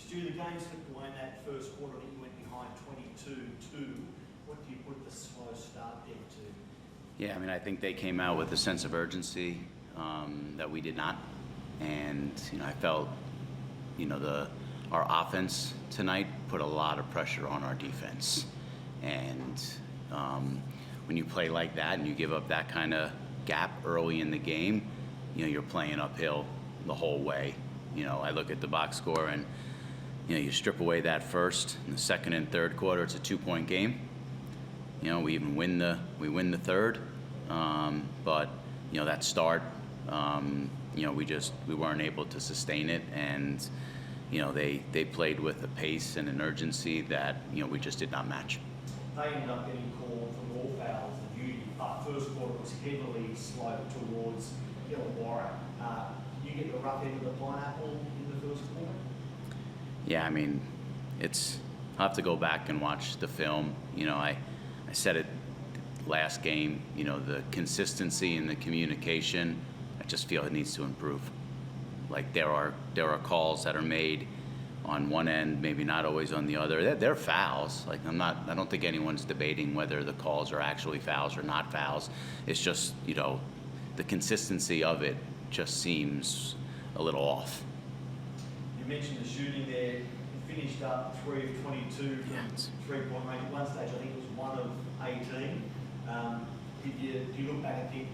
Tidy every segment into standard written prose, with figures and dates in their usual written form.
Stu, the game slipped away in that first quarter. I think you went behind 22-2. What do you put the slow start there to? Yeah, I mean, I think they came out with a sense of urgency that we did not. And, I felt, our offense tonight put a lot of pressure on our defense. And when you play like that and you give up that kind of gap early in the game, you're playing uphill the whole way. I look at the box score and, you strip away that first, in the second and third quarter, it's a 2-point game. We even win the third. But, that start, we weren't able to sustain it. And, they played with a pace and an urgency that, we just did not match. They ended up getting called for more fouls than you did. First quarter was heavily sloped towards Illawarra. You get the rough end of the pineapple in the first quarter? Yeah, I mean, I'll have to go back and watch the film. I said it last game, the consistency and the communication, I just feel it needs to improve. Like there are calls that are made on one end, maybe not always on the other. They're fouls. Like I don't think anyone's debating whether the calls are actually fouls or not fouls. It's just, the consistency of it just seems a little off. You mentioned the shooting there. You finished up 3 of 22 from 3-point range. At one stage, I think it was 1 of 18. Do you look back and think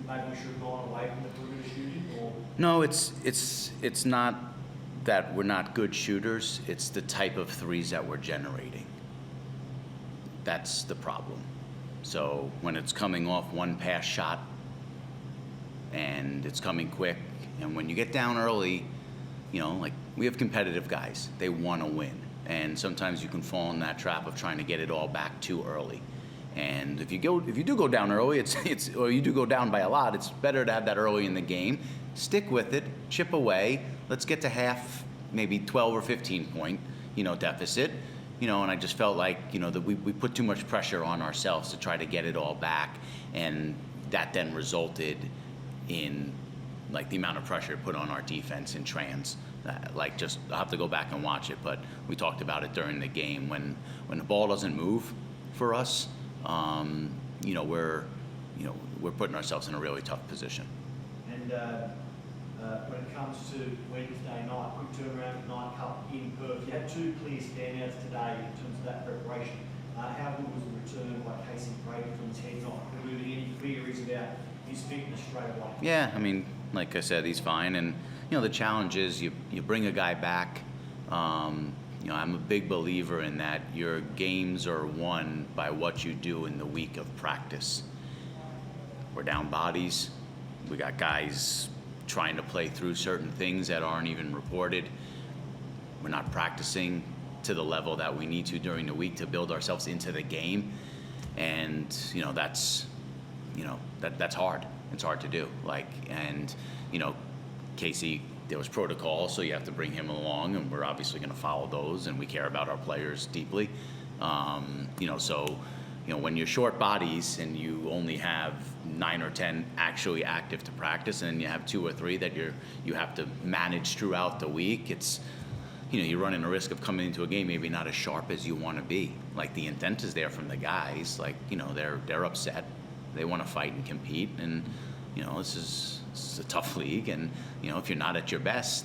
maybe we should have gone away from the perimeter shooting? Or? No, it's not that we're not good shooters. It's the type of threes that we're generating. That's the problem. So when it's coming off one pass shot and it's coming quick, and when you get down early, like we have competitive guys. They want to win. And sometimes you can fall in that trap of trying to get it all back too early. And if you do go down early, or you do go down by a lot, it's better to have that early in the game. Stick with it, chip away. Let's get to half, maybe 12 or 15 point, deficit. And I just felt like, that we put too much pressure on ourselves to try to get it all back. And that then resulted in like the amount of pressure put on our defense in trans. I'll have to go back and watch it, but we talked about it during the game. When the ball doesn't move for us, we're putting ourselves in a really tough position. And when it comes to Wednesday night, quick turnaround at Night Cup in Perth, you had 2 clear standouts today in terms of that preparation. How good was the return by Casey Brady from his head knock, removing any queries about his fitness straight away? Yeah, I mean, like I said, he's fine. And, the challenge is you bring a guy back. I'm a big believer in that your games are won by what you do in the week of practice. We're down bodies. We got guys trying to play through certain things that aren't even reported. We're not practicing to the level that we need to during the week to build ourselves into the game. And, that's hard. It's hard to do. Casey, there was protocol, so you have to bring him along, and we're obviously going to follow those, and we care about our players deeply. When you're short bodies and you only have 9 or 10 actually active to practice, and you have 2 or 3 that you have to manage throughout the week, it's, you're running a risk of coming into a game maybe not as sharp as you want to be. Like the intent is there from the guys, they're upset, they want to fight and compete, and this is a tough league, and if you're not at your best,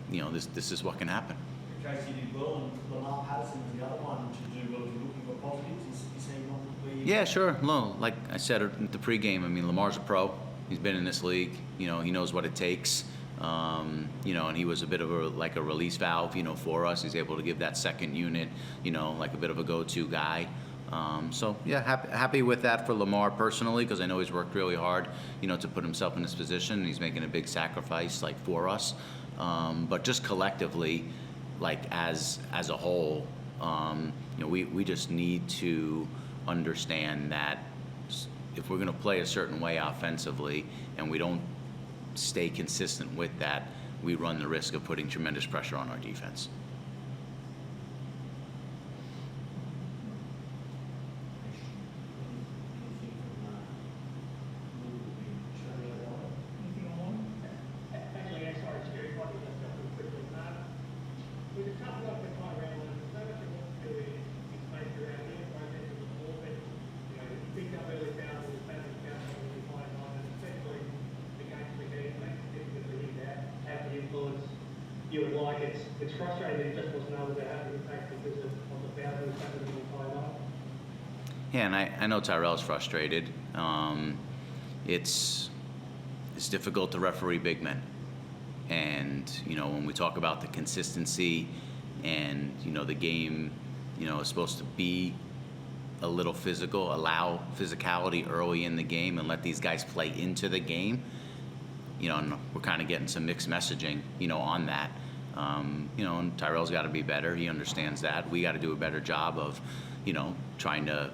this is what can happen. Casey did well, and Lamar Patterson was the other one to do well. If you're looking for positives, is he one where you... Yeah, sure. No, like I said at the pregame, I mean, Lamar's a pro. He's been in this league. He knows what it takes. And he was a bit of a release valve, for us. He's able to give that second unit, like a bit of a go-to guy. So yeah, happy with that for Lamar personally, because I know he's worked really hard, to put himself in this position. And he's making a big sacrifice, for us. But just collectively, as a whole, we just need to understand that if we're going to play a certain way offensively and we don't stay consistent with that, we run the risk of putting tremendous pressure on our defense. Actually, sorry, Stu, if I could just go quickly. With a you would like. It's frustrating that he just wasn't able to have an impact because of the foul that was happening the entire night. Yeah, and I know Tyrell's frustrated. It's difficult to referee big men. And, you know, when we talk about the consistency and, you know, the game, you know, is supposed to be a little physical, allow physicality early in the game and let these guys play into the game, you know, and we're kind of getting some mixed messaging, you know, on that. You know, and Tyrell's got to be better. He understands that. We got to do a better job of, you know, trying to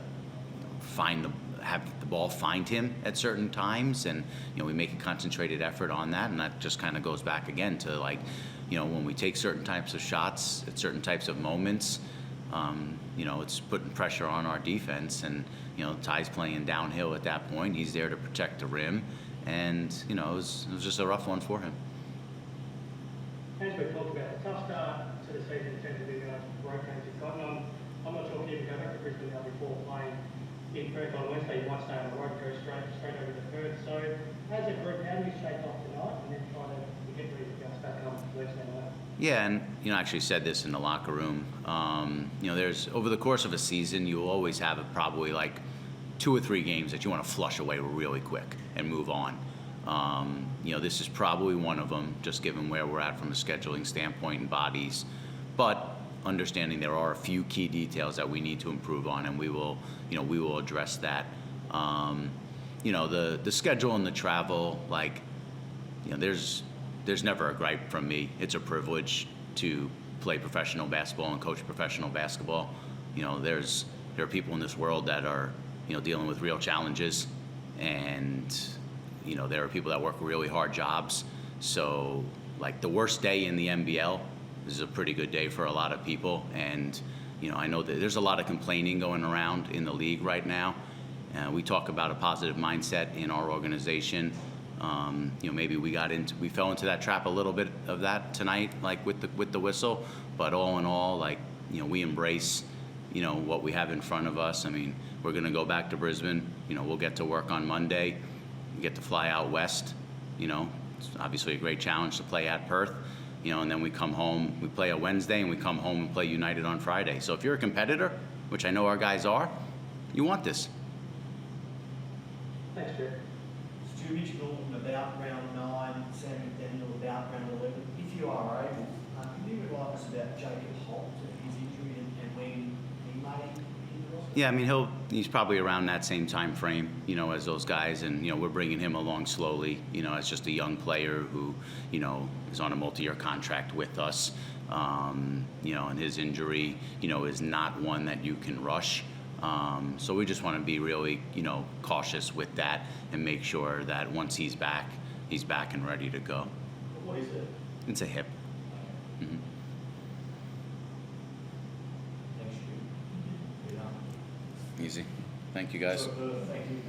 have the ball find him at certain times, and you know, we make a concentrated effort on that, and that just kind of goes back again to, like, you know, when we take certain types of shots at certain types of moments, you know, it's putting pressure on our defense, and you know, Ty's playing downhill at that point. He's there to protect the rim, and you know, it was just a rough one for him. As we talked about, the tough start to the season in terms of the road games you've got, and I'm not sure if you can go back to Brisbane now before playing in Perth on Wednesday. You might stay on the road, go straight over to Perth. So, as a group, how do you shake off tonight and then try to get ready to bounce back on Wednesday night? Yeah, and you know, I actually said this in the locker room. You know, there's over the course of a season, you'll always have probably like 2 or 3 games that you want to flush away really quick and move on. You know, this is probably one of them, just given where we're at from a scheduling standpoint and bodies. But understanding there are a few key details that we need to improve on, and we will address that. You know, the schedule and the travel, like, you know, there's never a gripe from me. It's a privilege to play professional basketball and coach professional basketball. You know, there are people in this world that are, you know, dealing with real challenges, and you know, there are people that work really hard jobs. So, like, the worst day in the NBL is a pretty good day for a lot of people, and you know, I know that there's a lot of complaining going around in the league right now. We talk about a positive mindset in our organization. You know, maybe we fell into that trap a little bit of that tonight, like with the whistle. But all in all, like, you know, we embrace, you know, what we have in front of us. I mean, we're going to go back to Brisbane. You know, we'll get to work on Monday. We get to fly out west. You know, it's obviously a great challenge to play at Perth. You know, and then we come home. We play a Wednesday, and we come home and play United on Friday. So if you're a competitor, which I know our guys are, you want this. Thanks, Jeff. Stu Mitchell about round 9, Sam McDaniel about round 11. If you are able, can you remind us about Jacob Holt and his injury and when he may be in the roster? Yeah, I mean, he's probably around that same time frame, you know, as those guys, and you know, we're bringing him along slowly. You know, as just a young player who, you know, is on a multi-year contract with us. You know, and his injury, you know, is not one that you can rush. So we just want to be really, you know, cautious with that and make sure that once he's back and ready to go. What is it? It's a hip. Mm-hmm. Thanks, Stu. Easy. Thank you, guys. Thank you.